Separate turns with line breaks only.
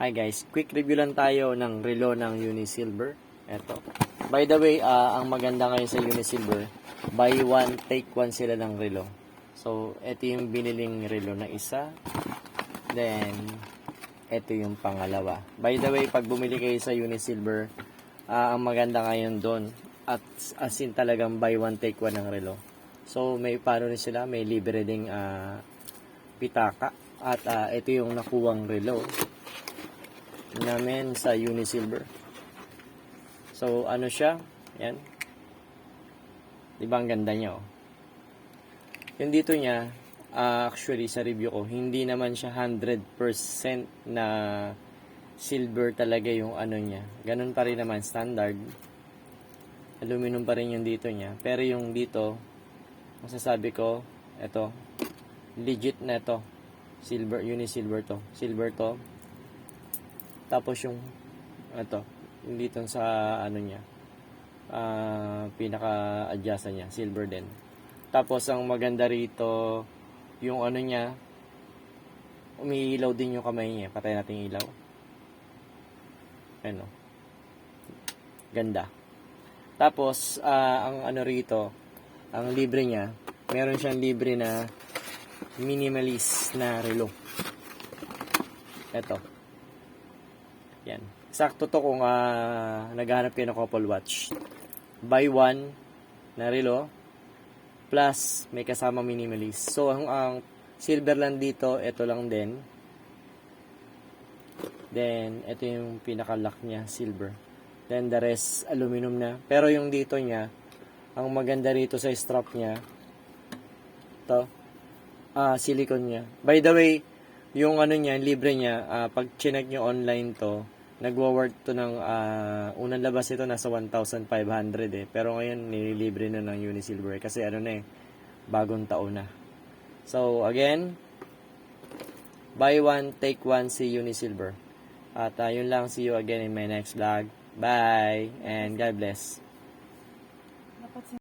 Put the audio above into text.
Hi guys, quick review lang tayo ng relo ng Unisilver. Eto. By the way, ang maganda ngayon sa Unisilver, buy one, take one sila ng relo. So, ito yung biniling relo na isa. Then, ito yung pangalawa. By the way, pag bumili kayo sa Unisilver, ang maganda ngayon doon, at as in talagang buy one, take one ng relo. So, may paano rin sila, may libre ding pitaka. At ito yung nakuwang relo namin sa Unisilver. So, ano siya? Yan. Diba ang ganda niya, oh. Yung dito niya, actually sa review ko, hindi naman siya 100% na silver talaga yung ano niya. Ganun pa rin naman, standard. Aluminum pa rin yung dito niya. Pero yung dito, masasabi ko, ito, legit na ito. Silver, Unisilver to. Silver to. Tapos yung ito, yung dito sa ano niya, pinaka-adjustan niya, silver din. Tapos ang maganda rito, yung ano niya, umiilaw din yung kamay niya. Patay natin yung ilaw. Ano. Ganda. Tapos ang ano rito, ang libre niya, meron siyang libre na minimalist na relo. Ito. Yan. Sakto to kung naghahanap kayo ng couple watch. Buy one na relo plus may kasama minimalist. So ang silver lang dito, ito lang din. Then ito yung pinaka-lock niya, silver. Then the rest aluminum na. Pero yung dito niya, ang maganda rito sa strap niya, to silicone niya. By the way, yung ano niya, libre niya, pag chinek nyo online to, nagwa-worth to ng, unang labas ito nasa 1,500 eh. Pero ngayon, nililibre na ng Unisilver kasi ano na eh, bagong taon na. So, again, buy one, take one si Unisilver. At yun lang, see you again in my next vlog. Bye, and God bless.